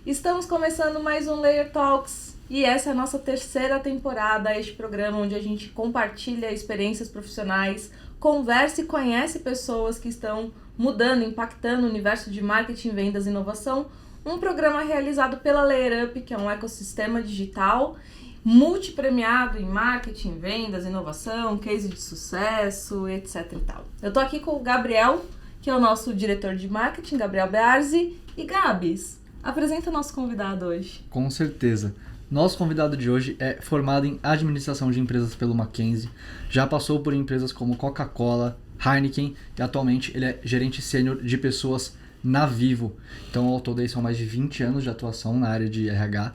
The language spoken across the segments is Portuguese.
Estamos começando mais um Layer Talks e essa é a nossa terceira temporada, este programa onde a gente compartilha experiências profissionais, conversa e conhece pessoas que estão mudando, impactando o universo de marketing, vendas e inovação. Um programa realizado pela Layer Up, que é um ecossistema digital multipremiado em marketing, vendas, inovação, case de sucesso, etc e tal. Eu tô aqui com o Gabriel, que é o nosso diretor de marketing, Gabriel Bearzi. E Gabs, apresenta o nosso convidado hoje. Com certeza. Nosso convidado de hoje é formado em administração de empresas pelo Mackenzie, já passou por empresas como Coca-Cola, Heineken e atualmente ele é gerente sênior de pessoas na Vivo. Então ao todo aí são mais de 20 anos de atuação na área de RH.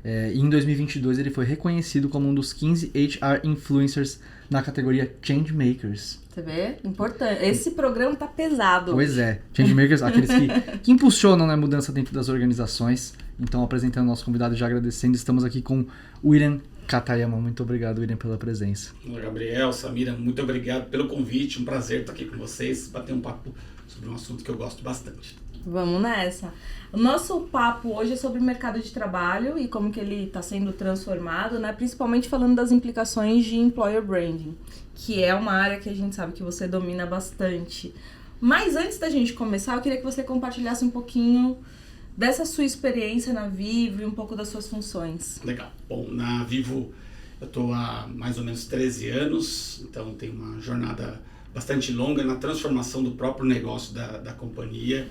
E em 2022 ele foi reconhecido como um dos 15 HR Influencers na categoria Changemakers. Você vê? Importante. Esse programa tá pesado. Pois é. Changemakers, aqueles que impulsionam a mudança dentro das organizações. Então, apresentando o nosso convidado e já agradecendo, estamos aqui com o William Katayama. Muito obrigado, William, pela presença. Olá, Gabriel, Samira, muito obrigado pelo convite. Um prazer estar aqui com vocês, bater um papo sobre um assunto que eu gosto bastante. Vamos nessa. O nosso papo hoje é sobre o mercado de trabalho e como que ele está sendo transformado, né? Principalmente falando das implicações de employer branding, que é uma área que a gente sabe que você domina bastante. Mas antes da gente começar, eu queria que você compartilhasse um pouquinho dessa sua experiência na Vivo e um pouco das suas funções. Legal. Bom, na Vivo eu estou há mais ou menos 13 anos, então tenho uma jornada bastante longa na transformação do próprio negócio da companhia,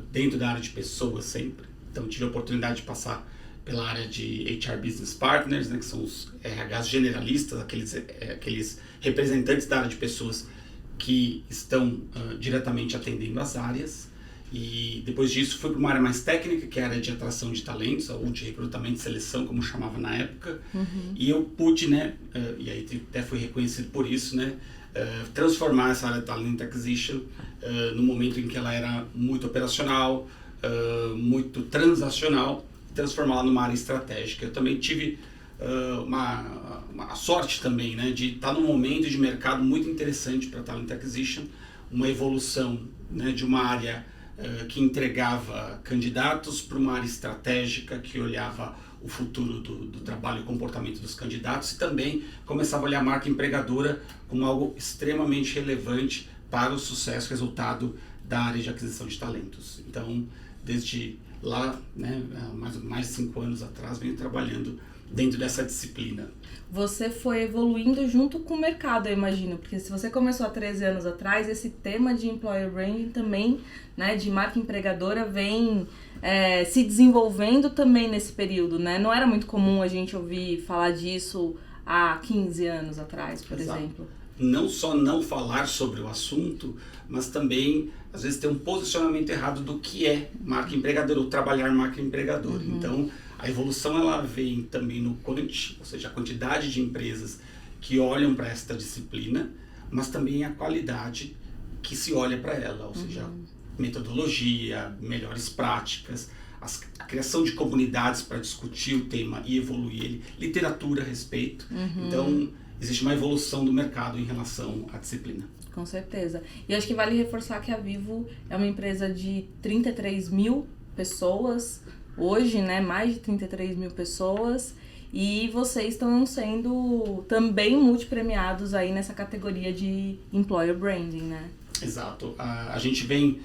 dentro da área de pessoas sempre. Então tive a oportunidade de passar pela área de HR Business Partners, né, que são os RHs generalistas, aqueles representantes da área de pessoas que estão diretamente atendendo as áreas. E depois disso fui para uma área mais técnica, que é a área de atração de talentos, ou de recrutamento e seleção, como chamava na época. E eu pude, né, e aí até fui reconhecido por isso, né, transformar essa área de Talent Acquisition no momento em que ela era muito operacional, muito transacional, transformá-la numa área estratégica. Eu também tive uma sorte também, né, de estar num momento de mercado muito interessante para Talent Acquisition, uma evolução, né, de uma área que entregava candidatos para uma área estratégica que olhava o futuro do trabalho e o comportamento dos candidatos e também começava a olhar a marca empregadora como algo extremamente relevante para o sucesso resultado da área de aquisição de talentos. Então, desde lá, né, mais de 5 anos atrás, venho trabalhando dentro dessa disciplina. Você foi evoluindo junto com o mercado, eu imagino, porque se você começou há 13 anos atrás, esse tema de employer branding também, né, de marca empregadora, vem se desenvolvendo também nesse período, né? Não era muito comum a gente ouvir falar disso há 15 anos atrás, por exemplo. Não só não falar sobre o assunto, mas também, às vezes, ter um posicionamento errado do que é marca empregadora, ou trabalhar marca empregadora. Então, a evolução ela vem também no quant, ou seja, a quantidade de empresas que olham para esta disciplina, mas também a qualidade que se olha para ela, ou seja, metodologia, melhores práticas, a criação de comunidades para discutir o tema e evoluir ele, literatura a respeito. Então, existe uma evolução do mercado em relação à disciplina. Com certeza. E acho que vale reforçar que a Vivo é uma empresa de 33 mil pessoas, hoje, né, mais de 33 mil pessoas, e vocês estão sendo também multipremiados aí nessa categoria de Employer Branding, né? Exato. A gente vem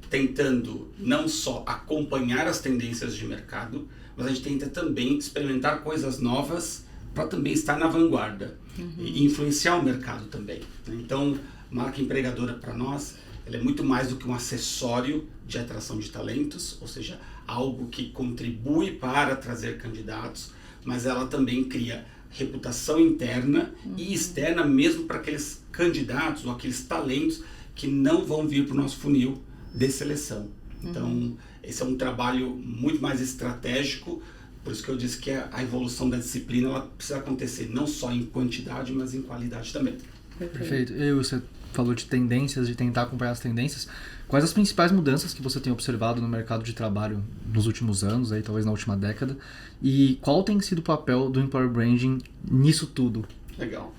tentando não só acompanhar as tendências de mercado, mas a gente tenta também experimentar coisas novas para também estar na vanguarda e influenciar o mercado também. Então, marca empregadora para nós, ela é muito mais do que um acessório de atração de talentos, ou seja, algo que contribui para trazer candidatos, mas ela também cria reputação interna e externa mesmo para aqueles candidatos ou aqueles talentos que não vão vir para o nosso funil de seleção. Então, esse é um trabalho muito mais estratégico, por isso que eu disse que a evolução da disciplina ela precisa acontecer não só em quantidade, mas em qualidade também. Perfeito. E você falou de tendências, de tentar acompanhar as tendências. Quais as principais mudanças que você tem observado no mercado de trabalho nos últimos anos, aí, talvez na última década? E qual tem sido o papel do Employer Branding nisso tudo? Legal.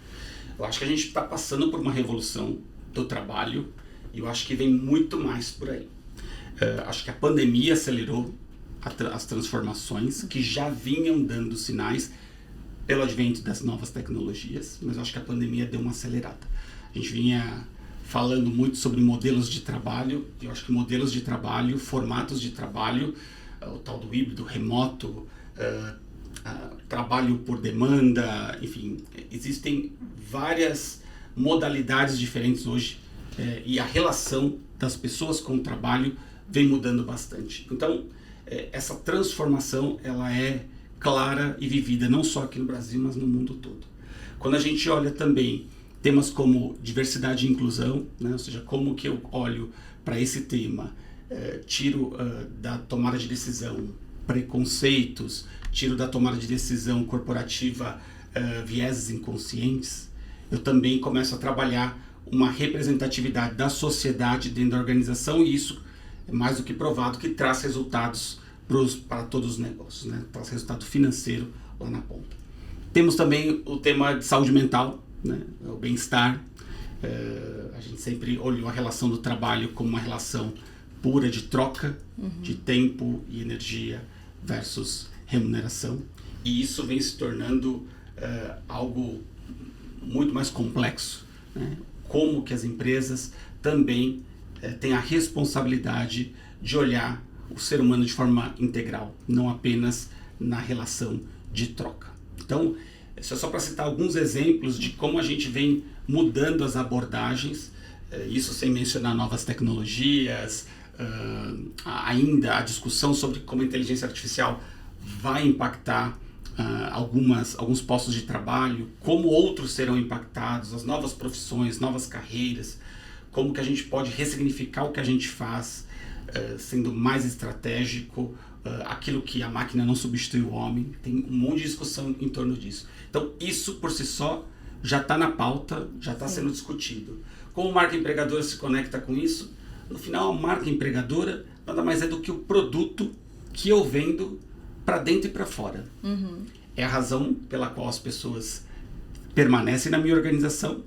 Eu acho que a gente está passando por uma revolução do trabalho e eu acho que vem muito mais por aí. Acho que a pandemia acelerou as transformações que já vinham dando sinais pelo advento das novas tecnologias, mas eu acho que a pandemia deu uma acelerada. A gente vinha falando muito sobre modelos de trabalho, e eu acho que modelos de trabalho, formatos de trabalho, o tal do híbrido, remoto, trabalho por demanda, enfim, existem várias modalidades diferentes hoje, e a relação das pessoas com o trabalho vem mudando bastante. Então, essa transformação, ela é clara e vivida não só aqui no Brasil, mas no mundo todo. Quando a gente olha também temas como diversidade e inclusão, né? Ou seja, como que eu olho para esse tema, tiro da tomada de decisão preconceitos, tiro da tomada de decisão corporativa vieses inconscientes, eu também começo a trabalhar uma representatividade da sociedade dentro da organização, e isso é mais do que provado que traz resultados para todos os negócios, né? Traz resultado financeiro lá na ponta. Temos também o tema de saúde mental, né? O bem-estar. A gente sempre olhou a relação do trabalho como uma relação pura de troca de tempo e energia versus remuneração, e isso vem se tornando algo muito mais complexo, né? Como que as empresas também têm a responsabilidade de olhar o ser humano de forma integral, não apenas na relação de troca. Então, isso é só para citar alguns exemplos de como a gente vem mudando as abordagens, isso sem mencionar novas tecnologias, ainda a discussão sobre como a inteligência artificial vai impactar alguns postos de trabalho, como outros serão impactados, as novas profissões, novas carreiras, como que a gente pode ressignificar o que a gente faz, sendo mais estratégico, aquilo que a máquina não substitui o homem. Tem um monte de discussão em torno disso. Então, isso por si só já está na pauta, já está sendo discutido. Como marca empregadora se conecta com isso? No final, a marca empregadora nada mais é do que o produto que eu vendo para dentro e para fora. É a razão pela qual as pessoas permanecem na minha organização,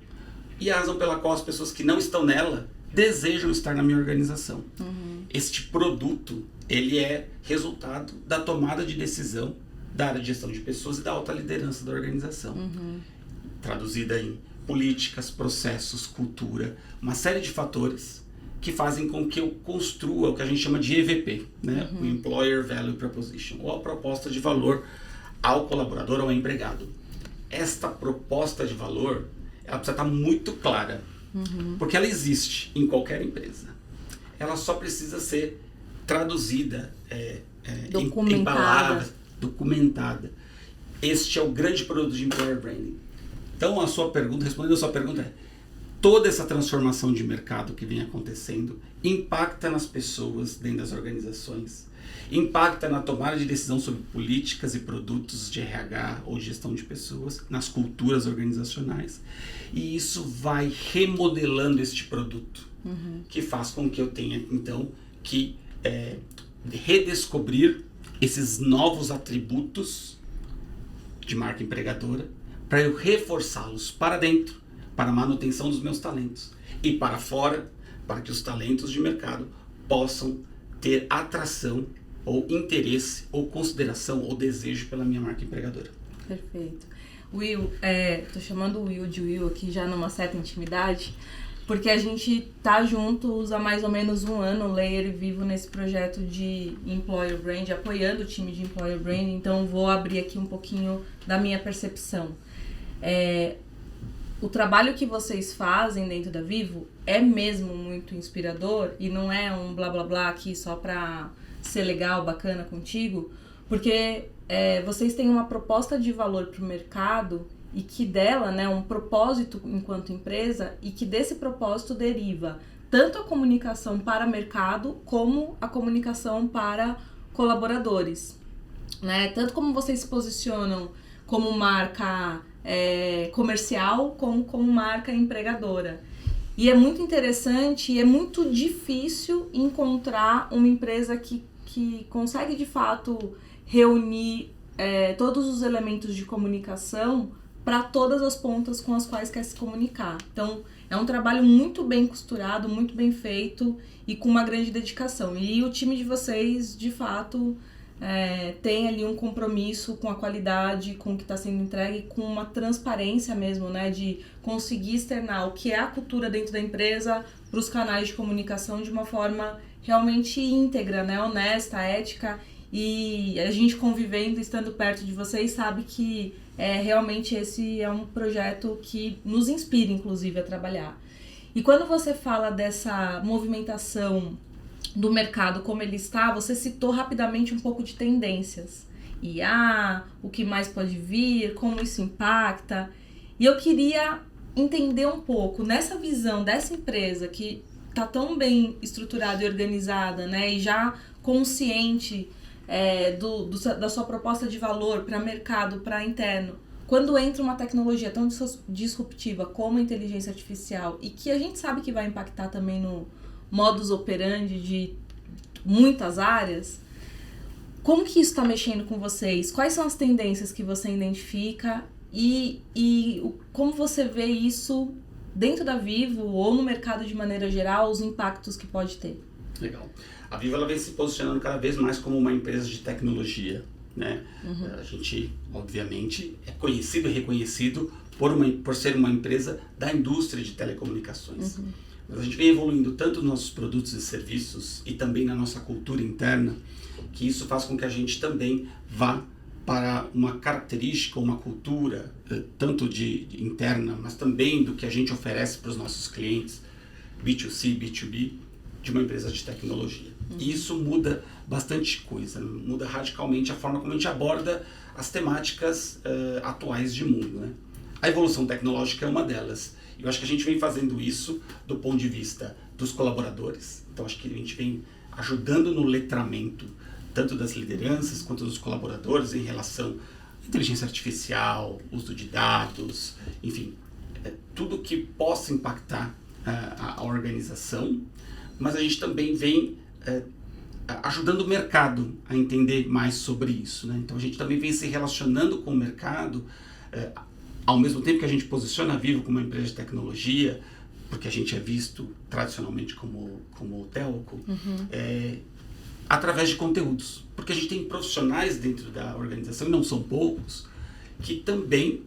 e a razão pela qual as pessoas que não estão nela desejam estar na minha organização. Este produto, ele é resultado da tomada de decisão da área de gestão de pessoas e da alta liderança da organização. Traduzida em políticas, processos, cultura, uma série de fatores que fazem com que eu construa o que a gente chama de EVP, né? O Employer Value Proposition, ou a proposta de valor ao colaborador, ao empregado. Esta proposta de valor, ela precisa estar muito clara, porque ela existe em qualquer empresa. Ela só precisa ser traduzida, em palavras, documentada. Este é o grande produto de Employer Branding. Então, respondendo a sua pergunta, toda essa transformação de mercado que vem acontecendo impacta nas pessoas dentro das organizações, impacta na tomada de decisão sobre políticas e produtos de RH ou de gestão de pessoas, nas culturas organizacionais, e isso vai remodelando este produto, que faz com que eu tenha, então, que redescobrir esses novos atributos de marca empregadora para eu reforçá-los para dentro, para a manutenção dos meus talentos, e para fora, para que os talentos de mercado possam ter atração ou interesse, ou consideração, ou desejo pela minha marca empregadora. Perfeito. Will, tô chamando o Will de Will aqui já numa certa intimidade, porque a gente tá juntos há mais ou menos um ano, Layer e Vivo, nesse projeto de Employer Brand, apoiando o time de Employer Brand, então vou abrir aqui um pouquinho da minha percepção. O trabalho que vocês fazem dentro da Vivo é mesmo muito inspirador, e não é um blá blá blá aqui só pra ser legal, bacana contigo, porque vocês têm uma proposta de valor para o mercado, e que dela, né, um propósito enquanto empresa, e que desse propósito deriva tanto a comunicação para mercado como a comunicação para colaboradores, né? Tanto como vocês se posicionam como marca comercial como marca empregadora. E é muito interessante e é muito difícil encontrar uma empresa que consegue de fato reunir todos os elementos de comunicação para todas as pontas com as quais quer se comunicar. Então, é um trabalho muito bem costurado, muito bem feito e com uma grande dedicação. E o time de vocês, de fato, tem ali um compromisso com a qualidade, com o que está sendo entregue, com uma transparência mesmo, né, de conseguir externar o que é a cultura dentro da empresa para os canais de comunicação de uma forma realmente íntegra, né, honesta, ética, e a gente convivendo, estando perto de vocês, sabe que realmente esse é um projeto que nos inspira, inclusive, a trabalhar. E quando você fala dessa movimentação do mercado como ele está, você citou rapidamente um pouco de tendências. IA, o que mais pode vir, como isso impacta. E eu queria entender um pouco, nessa visão dessa empresa que está tão bem estruturada e organizada, né, e já consciente da sua proposta de valor para mercado, para interno, quando entra uma tecnologia tão disruptiva como a inteligência artificial e que a gente sabe que vai impactar também no modus operandi de muitas áreas, como que isso está mexendo com vocês? Quais são as tendências que você identifica e como você vê isso dentro da Vivo ou no mercado de maneira geral, os impactos que pode ter? Legal. A Vivo ela vem se posicionando cada vez mais como uma empresa de tecnologia, né? A gente, obviamente, é conhecido e reconhecido por ser uma empresa da indústria de telecomunicações. Mas a gente vem evoluindo tanto nos nossos produtos e serviços e também na nossa cultura interna, que isso faz com que a gente também vá para uma característica, uma cultura, tanto de interna, mas também do que a gente oferece para os nossos clientes, B2C, B2B, de uma empresa de tecnologia. E isso muda bastante coisa, muda radicalmente a forma como a gente aborda as temáticas atuais de mundo, né? A evolução tecnológica é uma delas. Eu acho que a gente vem fazendo isso do ponto de vista dos colaboradores. Então, acho que a gente vem ajudando no letramento, tanto das lideranças quanto dos colaboradores, em relação à inteligência artificial, uso de dados, enfim, tudo que possa impactar a organização. Mas a gente também vem ajudando o mercado a entender mais sobre isso, né? Então, a gente também vem se relacionando com o mercado, ao mesmo tempo que a gente posiciona a Vivo como uma empresa de tecnologia, porque a gente é visto tradicionalmente como telco, através de conteúdos. Porque a gente tem profissionais dentro da organização, e não são poucos, que também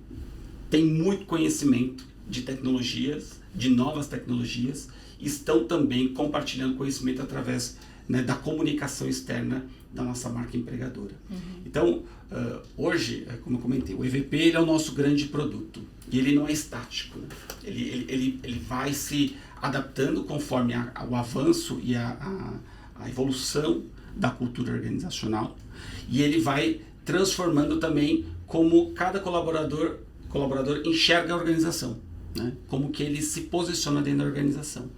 têm muito conhecimento de tecnologias, de novas tecnologias, e estão também compartilhando conhecimento através, né, da comunicação externa da nossa marca empregadora. Então, hoje, como eu comentei, o EVP ele é o nosso grande produto e ele não é estático, né? Ele vai se adaptando conforme o avanço e a evolução da cultura organizacional, e ele vai transformando também como cada colaborador enxerga a organização, né? Como que ele se posiciona dentro da organização.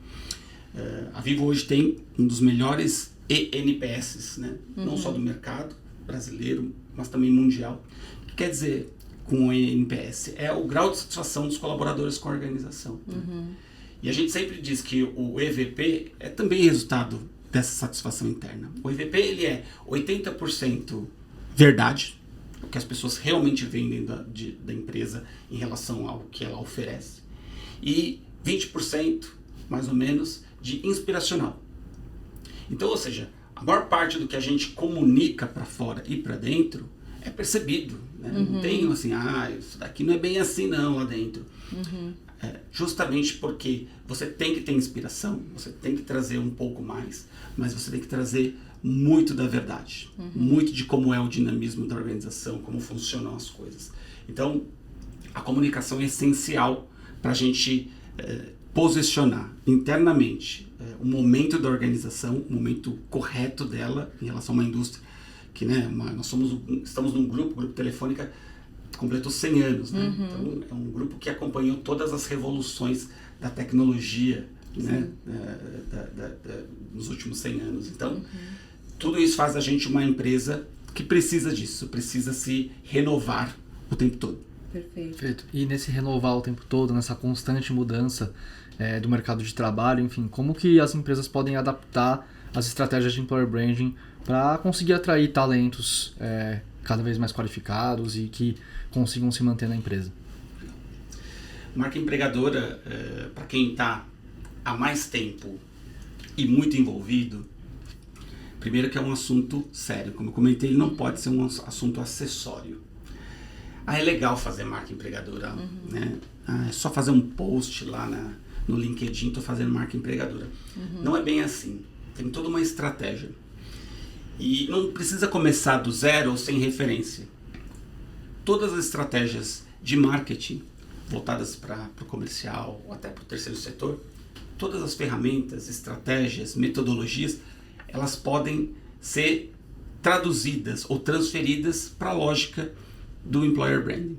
A Vivo hoje tem um dos melhores NPS, né? Não só do mercado brasileiro, mas também mundial. O que quer dizer com o NPS? É o grau de satisfação dos colaboradores com a organização. Né? E a gente sempre diz que o EVP é também resultado dessa satisfação interna. O EVP ele é 80% verdade, o que as pessoas realmente veem dentro da empresa em relação ao que ela oferece, e 20%, mais ou menos, de inspiracional. Então, ou seja, a maior parte do que a gente comunica para fora e para dentro é percebido, né? Não tem assim, isso daqui não é bem assim não lá dentro. Justamente porque você tem que ter inspiração, você tem que trazer um pouco mais, mas você tem que trazer muito da verdade, muito de como é o dinamismo da organização, como funcionam as coisas. Então, a comunicação é essencial para a gente posicionar internamente o momento da organização, o momento correto dela em relação a uma indústria que, né, nós estamos num grupo Telefônica completou 100 anos, né? Então é um grupo que acompanhou todas as revoluções da tecnologia, né, nos últimos 100 anos. Então tudo isso faz a gente uma empresa que precisa disso, precisa se renovar o tempo todo. Perfeito. E nesse renovar o tempo todo, nessa constante mudança do mercado de trabalho, enfim, como que as empresas podem adaptar as estratégias de employer branding para conseguir atrair talentos cada vez mais qualificados e que consigam se manter na empresa? Marca empregadora, para quem está há mais tempo e muito envolvido, Primeiro que é um assunto sério, como eu comentei, ele não pode ser um assunto acessório. É legal fazer marca empregadora, né? É só fazer um post lá no LinkedIn, tô fazendo marca empregadora. Não é bem assim, tem toda uma estratégia. E não precisa começar do zero ou sem referência. Todas as estratégias de marketing voltadas para o comercial ou até para o terceiro setor, todas as ferramentas, estratégias, metodologias, elas podem ser traduzidas ou transferidas para a lógica do Employer Branding.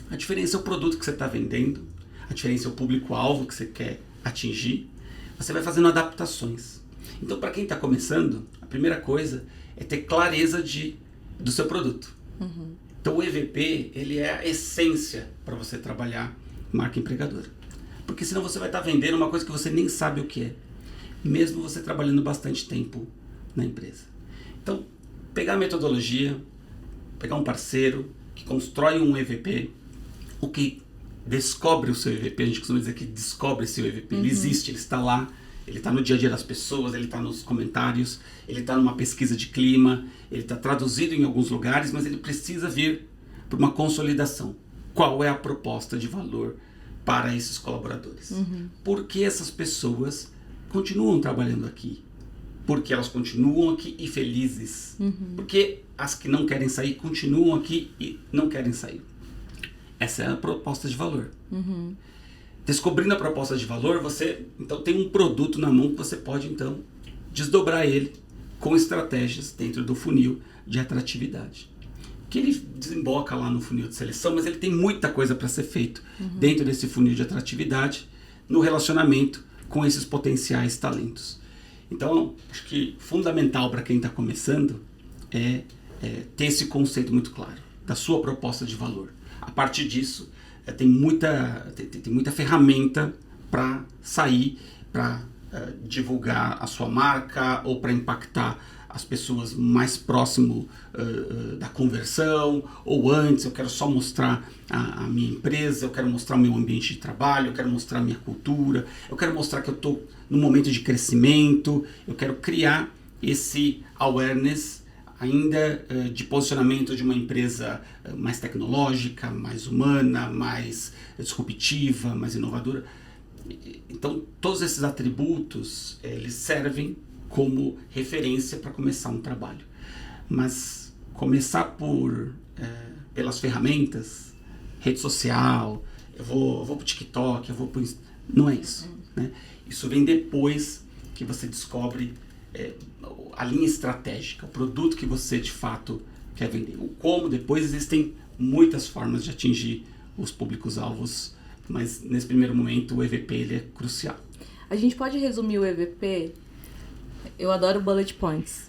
A diferença é o produto que você está vendendo, a diferença é o público-alvo que você quer atingir. Você vai fazendo adaptações. Então, para quem está começando, a primeira coisa é ter clareza do seu produto. Então, o EVP, ele é a essência para você trabalhar marca empregadora. Porque senão você vai estar vendendo uma coisa que você nem sabe o que é, mesmo você trabalhando bastante tempo na empresa. Então, pegar a metodologia, pegar um parceiro que constrói um EVP, o que descobre o seu EVP, a gente costuma dizer que descobre seu EVP, ele existe, ele está lá, ele está no dia a dia das pessoas, ele está nos comentários, ele está numa pesquisa de clima, ele está traduzido em alguns lugares, mas ele precisa vir para uma consolidação. Qual é a proposta de valor para esses colaboradores? Por que essas pessoas continuam trabalhando aqui? Porque elas continuam aqui e felizes? Porque as que não querem sair continuam aqui e não querem sair? Essa é a proposta de valor. Descobrindo a proposta de valor, você então tem um produto na mão que você pode então desdobrar ele com estratégias dentro do funil de atratividade. Que ele desemboca lá no funil de seleção, mas ele tem muita coisa para ser feito dentro desse funil de atratividade, no relacionamento com esses potenciais talentos. Então, acho que fundamental para quem está começando é ter esse conceito muito claro da sua proposta de valor. A partir disso, tem muita ferramenta para sair, para divulgar a sua marca ou para impactar as pessoas mais próximo da conversão, ou antes, eu quero só mostrar a minha empresa, eu quero mostrar o meu ambiente de trabalho, eu quero mostrar a minha cultura, eu quero mostrar que eu estou num momento de crescimento, eu quero criar esse awareness ainda de posicionamento de uma empresa mais tecnológica, mais humana, mais disruptiva, mais inovadora. Então, todos esses atributos, eles servem como referência para começar um trabalho. Mas começar pelas ferramentas, rede social, eu vou para o TikTok, não é isso. Né? Isso vem depois que você descobre a linha estratégica, o produto que você de fato quer vender. O como, depois existem muitas formas de atingir os públicos-alvos, mas nesse primeiro momento o EVP ele é crucial. A gente pode resumir o EVP? Eu adoro bullet points.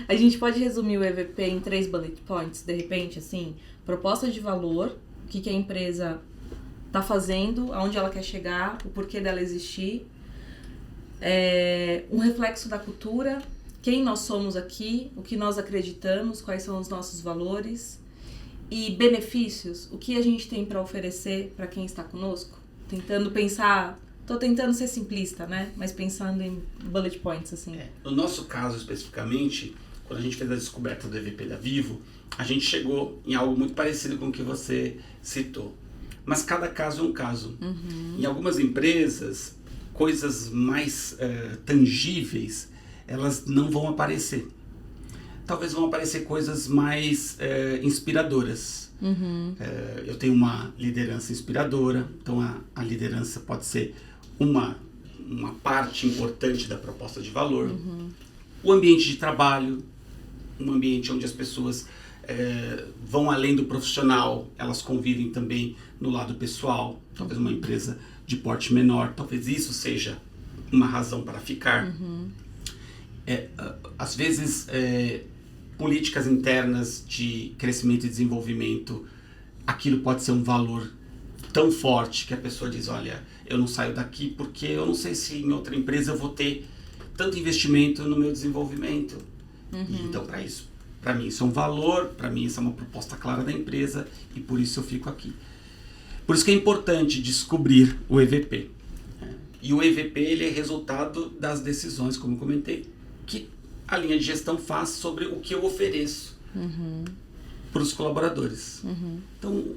A gente pode resumir o EVP em 3 bullet points, de repente, assim, proposta de valor, o que a empresa está fazendo, aonde ela quer chegar, o porquê dela existir, um reflexo da cultura, quem nós somos aqui, o que nós acreditamos, quais são os nossos valores e benefícios, o que a gente tem para oferecer para quem está conosco. Tô tentando ser simplista, né? Mas pensando em bullet points, assim. No nosso caso, especificamente, quando a gente fez a descoberta do EVP da Vivo, a gente chegou em algo muito parecido com o que você citou. Mas cada caso é um caso. Em algumas empresas, coisas mais tangíveis, elas não vão aparecer. Talvez vão aparecer coisas mais inspiradoras. Eu tenho uma liderança inspiradora, então a liderança pode ser uma parte importante da proposta de valor. O ambiente de trabalho, um ambiente onde as pessoas vão além do profissional, elas convivem também no lado pessoal, talvez uma empresa de porte menor, talvez isso seja uma razão para ficar. Às vezes, políticas internas de crescimento e desenvolvimento, aquilo pode ser um valor tão forte que a pessoa diz, olha, eu não saio daqui porque eu não sei se em outra empresa eu vou ter tanto investimento no meu desenvolvimento. E, então, para mim isso é um valor, para mim isso é uma proposta clara da empresa e por isso eu fico aqui. Por isso que é importante descobrir o EVP. E o EVP ele é resultado das decisões, como eu comentei, que a linha de gestão faz sobre o que eu ofereço para os colaboradores. Então,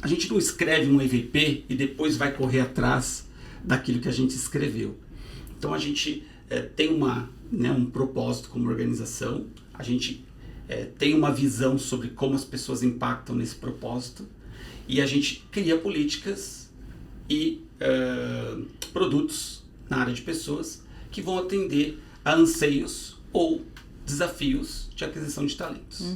a gente não escreve um EVP e depois vai correr atrás daquilo que a gente escreveu. Então, a gente tem um propósito como organização, a gente tem uma visão sobre como as pessoas impactam nesse propósito e a gente cria políticas e produtos na área de pessoas que vão atender a anseios ou desafios de aquisição de talentos.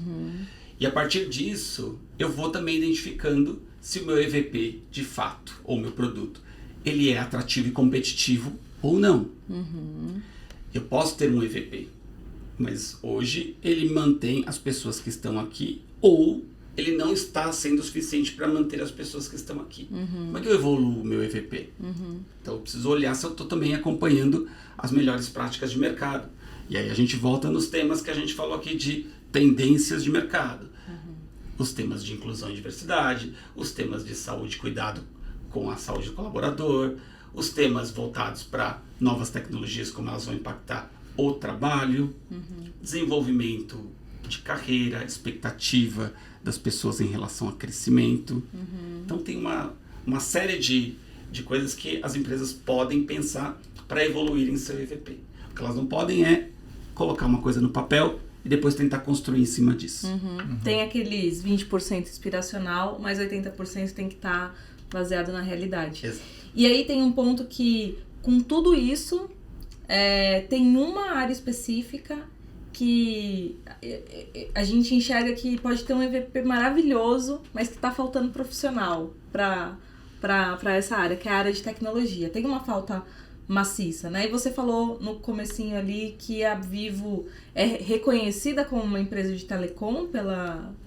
E a partir disso, eu vou também identificando se o meu EVP, de fato, ou meu produto, ele é atrativo e competitivo ou não. Eu posso ter um EVP, mas hoje ele mantém as pessoas que estão aqui ou ele não está sendo suficiente para manter as pessoas que estão aqui. Como é que eu evoluo o meu EVP? Então eu preciso olhar se eu estou também acompanhando as melhores práticas de mercado. E aí a gente volta nos temas que a gente falou aqui de tendências de mercado. Os temas de inclusão e diversidade, os temas de saúde e cuidado com a saúde do colaborador, os temas voltados para novas tecnologias, como elas vão impactar o trabalho, desenvolvimento de carreira, expectativa das pessoas em relação a crescimento. Então tem uma série de coisas que as empresas podem pensar para evoluir em seu EVP. O que elas não podem é colocar uma coisa no papel e depois tentar construir em cima disso. Tem aqueles 20% inspiracional, mas 80% tem que estar baseado na realidade. Exato. E aí tem um ponto que, com tudo isso, tem uma área específica que a gente enxerga que pode ter um EVP maravilhoso, mas que está faltando profissional para essa área, que é a área de tecnologia. Tem uma falta maciça, né? E você falou no comecinho ali que a Vivo é reconhecida como uma empresa de telecom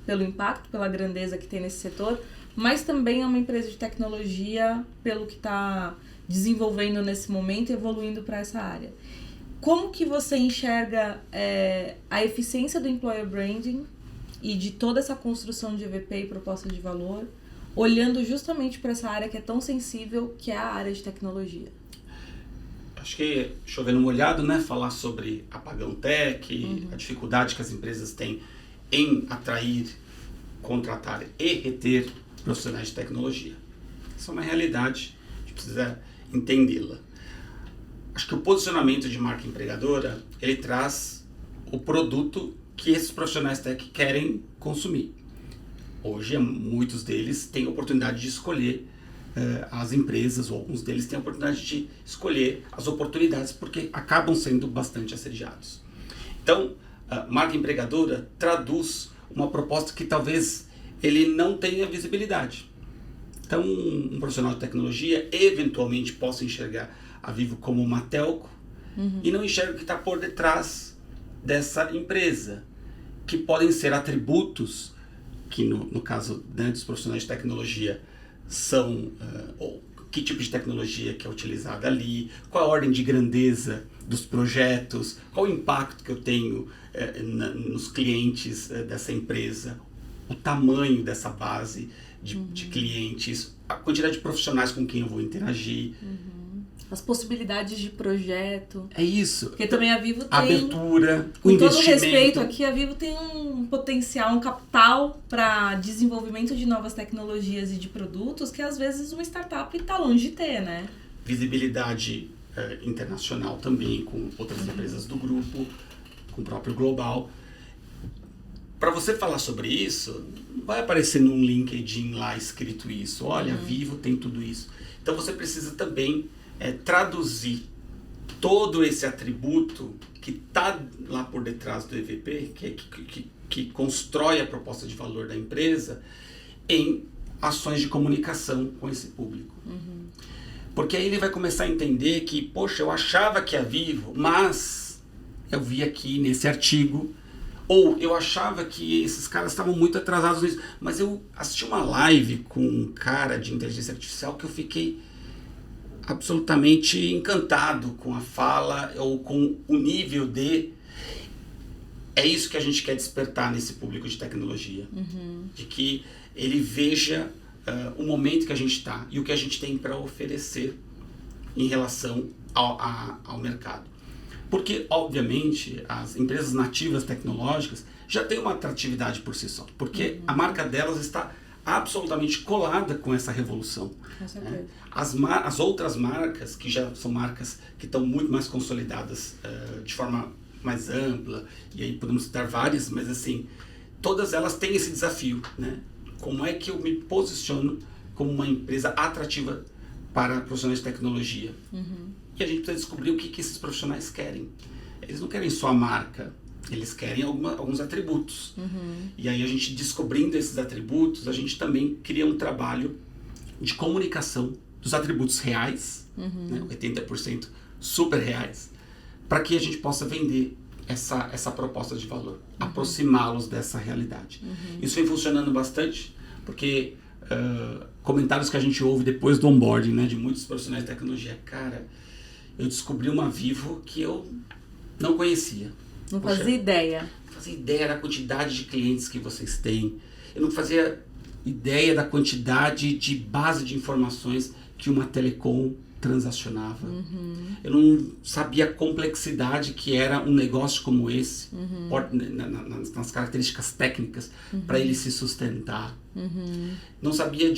pelo impacto, pela grandeza que tem nesse setor, mas também é uma empresa de tecnologia pelo que está desenvolvendo nesse momento e evoluindo para essa área. Como que você enxerga a eficiência do Employer Branding e de toda essa construção de EVP e proposta de valor, olhando justamente para essa área que é tão sensível, que é a área de tecnologia? Acho que, chovendo molhado, né? Falar sobre apagão tech, a dificuldade que as empresas têm em atrair, contratar e reter profissionais de tecnologia. Isso é uma realidade, a gente precisa entendê-la. Acho que o posicionamento de marca empregadora, ele traz o produto que esses profissionais tech querem consumir. Hoje, muitos deles têm a oportunidade de escolher as empresas, ou alguns deles têm a oportunidade de escolher as oportunidades, porque acabam sendo bastante assediados. Então, a marca empregadora traduz uma proposta que talvez ele não tenha visibilidade. Então, um profissional de tecnologia eventualmente possa enxergar a Vivo como uma telco e não enxerga o que está por detrás dessa empresa, que podem ser atributos que, no caso, né, dos profissionais de tecnologia, são ou que tipo de tecnologia que é utilizada ali, qual a ordem de grandeza dos projetos, qual o impacto que eu tenho nos clientes dessa empresa, o tamanho dessa base de clientes, a quantidade de profissionais com quem eu vou interagir. As possibilidades de projeto. É isso. Porque também a Vivo tem... A abertura, o com investimento. todo respeito aqui, a Vivo tem um potencial, um capital para desenvolvimento de novas tecnologias e de produtos que às vezes uma startup está longe de ter, né? Visibilidade internacional também, com outras empresas do grupo, com o próprio Global. Para você falar sobre isso, não vai aparecer num LinkedIn lá escrito isso. Olha, a Vivo tem tudo isso. Então você precisa também traduzir todo esse atributo que está lá por detrás do EVP, que constrói a proposta de valor da empresa, em ações de comunicação com esse público. Porque aí ele vai começar a entender que, poxa, eu achava que a Vivo, mas eu vi aqui nesse artigo, ou eu achava que esses caras estavam muito atrasados nisso, mas eu assisti uma live com um cara de inteligência artificial que eu fiquei absolutamente encantado com a fala ou com o nível de... É isso que a gente quer despertar nesse público de tecnologia. De que ele veja o momento que a gente está e o que a gente tem para oferecer em relação ao mercado. Porque, obviamente, as empresas nativas tecnológicas já têm uma atratividade por si só. Porque a marca delas está absolutamente colada com essa revolução. Com certeza. As outras marcas, que já são marcas que estão muito mais consolidadas de forma mais ampla, e aí podemos citar várias, mas assim, todas elas têm esse desafio, né? Como é que eu me posiciono como uma empresa atrativa para profissionais de tecnologia? E a gente precisa descobrir o que esses profissionais querem. Eles não querem só a marca, eles querem alguns atributos. E aí a gente descobrindo esses atributos, a gente também cria um trabalho de comunicação dos atributos reais, né, 80% super reais, para que a gente possa vender essa proposta de valor, aproximá-los dessa realidade. Isso vem funcionando bastante, porque comentários que a gente ouve depois do onboarding, né, de muitos profissionais de tecnologia, cara, eu descobri uma Vivo que eu não conhecia. Não fazia ideia. Não fazia ideia da quantidade de clientes que vocês têm. Eu não fazia ideia da quantidade de base de informações que uma telecom transacionava. Eu não sabia a complexidade que era um negócio como esse, nas características técnicas, para ele se sustentar. Não sabia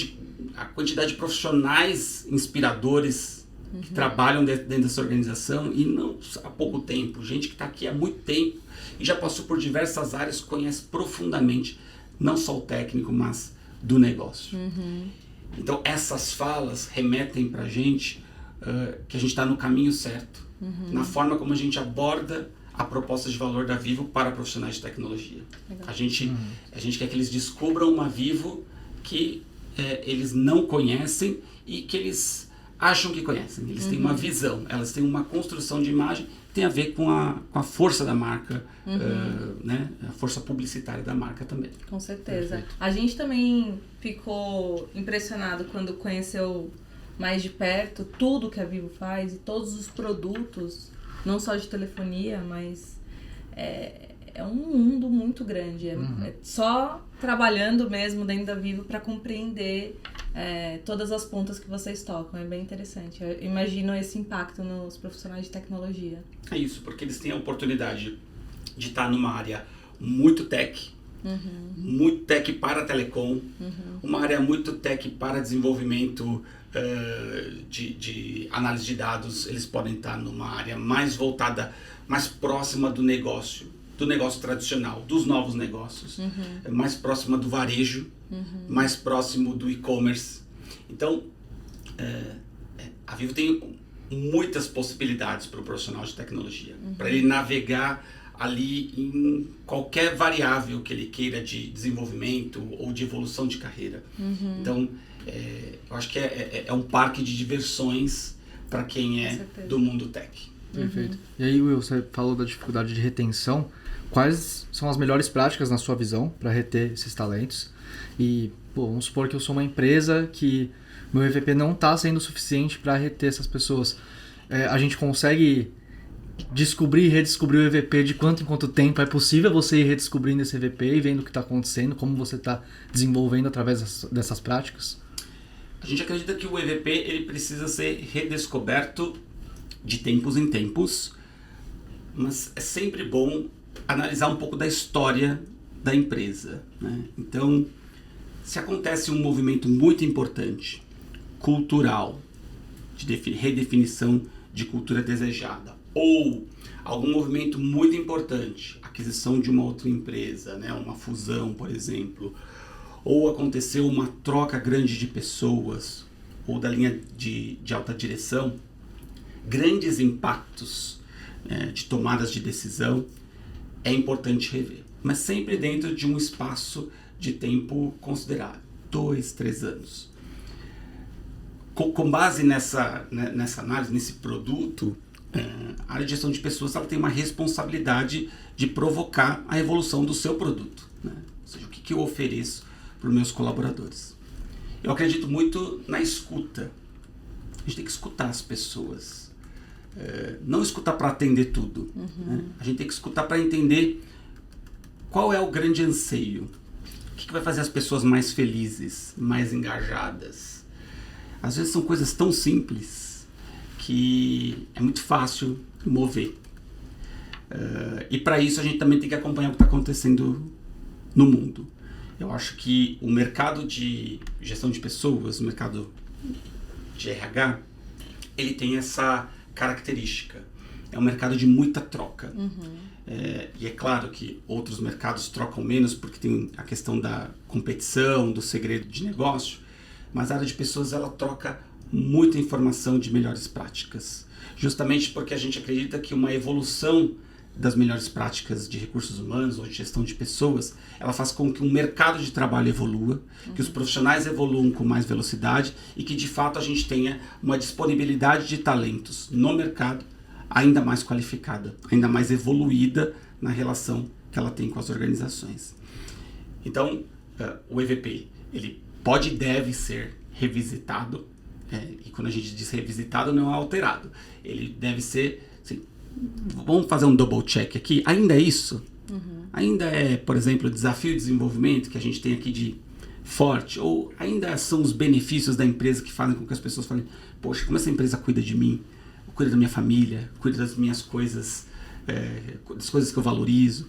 a quantidade de profissionais inspiradores que trabalham dentro dessa organização, e não há pouco tempo, gente que está aqui há muito tempo e já passou por diversas áreas, conhece profundamente não só o técnico, mas do negócio. Então essas falas remetem para a gente que a gente está no caminho certo, na forma como a gente aborda a proposta de valor da Vivo para profissionais de tecnologia. A gente quer que eles descubram uma Vivo que eles não conhecem e que eles acham que conhecem. Eles têm uma visão, elas têm uma construção de imagem que tem a ver com a força da marca, né? A força publicitária da marca também. Com certeza. Perfeito. A gente também ficou impressionado quando conheceu mais de perto tudo que a Vivo faz e todos os produtos, não só de telefonia, mas é um mundo muito grande. É só trabalhando mesmo dentro da Vivo para compreender todas as pontas que vocês tocam. É bem interessante. Eu imagino esse impacto nos profissionais de tecnologia. É isso, porque eles têm a oportunidade de estar numa área muito tech, muito tech para telecom, uma área muito tech para desenvolvimento de análise de dados. Eles podem estar numa área mais voltada, mais próxima do negócio tradicional, dos novos negócios, mais próxima do varejo, mais próximo do e-commerce. Então, a Vivo tem muitas possibilidades para o profissional de tecnologia, para ele navegar ali em qualquer variável que ele queira de desenvolvimento ou de evolução de carreira. Então, eu acho que é um parque de diversões para quem é do mundo tech. Perfeito. E aí, Will, você falou da dificuldade de retenção. Quais são as melhores práticas, na sua visão, para reter esses talentos? E, vamos supor que eu sou uma empresa que meu EVP não está sendo suficiente para reter essas pessoas. A gente consegue descobrir e redescobrir o EVP de quanto em quanto tempo? É possível você ir redescobrindo esse EVP e vendo o que está acontecendo, como você está desenvolvendo através dessas práticas? A gente acredita que o EVP ele precisa ser redescoberto de tempos em tempos, mas é sempre bom analisar um pouco da história da empresa, né? Então, se acontece um movimento muito importante, cultural, de redefinição de cultura desejada, ou algum movimento muito importante, aquisição de uma outra empresa, né? Uma fusão, por exemplo, ou aconteceu uma troca grande de pessoas, ou da linha de alta direção, grandes impactos de tomadas de decisão, é importante rever, mas sempre dentro de um espaço de tempo considerável, 2, 3 anos. Com base nessa análise, nesse produto, a área de gestão de pessoas ela tem uma responsabilidade de provocar a evolução do seu produto, né? Ou seja, o que eu ofereço para os meus colaboradores. Eu acredito muito na escuta. A gente tem que escutar as pessoas. Não escutar para atender tudo. Né? A gente tem que escutar para entender qual é o grande anseio. O que vai fazer as pessoas mais felizes, mais engajadas. Às vezes são coisas tão simples que é muito fácil mover. E para isso a gente também tem que acompanhar o que está acontecendo no mundo. Eu acho que o mercado de gestão de pessoas, o mercado de RH, ele tem essa característica. É um mercado de muita troca. E é claro que outros mercados trocam menos porque tem a questão da competição, do segredo de negócio, mas a área de pessoas ela troca muita informação de melhores práticas. Justamente porque a gente acredita que uma evolução das melhores práticas de recursos humanos ou de gestão de pessoas, ela faz com que um mercado de trabalho evolua, que os profissionais evoluam com mais velocidade e que de fato a gente tenha uma disponibilidade de talentos no mercado ainda mais qualificada, ainda mais evoluída na relação que ela tem com as organizações. Então, o EVP, ele pode e deve ser revisitado, e quando a gente diz revisitado não é alterado, ele deve ser, assim, vamos fazer um double check aqui, ainda é isso? Ainda é, por exemplo, o desafio de desenvolvimento que a gente tem aqui de forte, ou ainda são os benefícios da empresa que fazem com que as pessoas falem, poxa, como essa empresa cuida de mim, cuida da minha família, cuida das minhas coisas, das coisas que eu valorizo,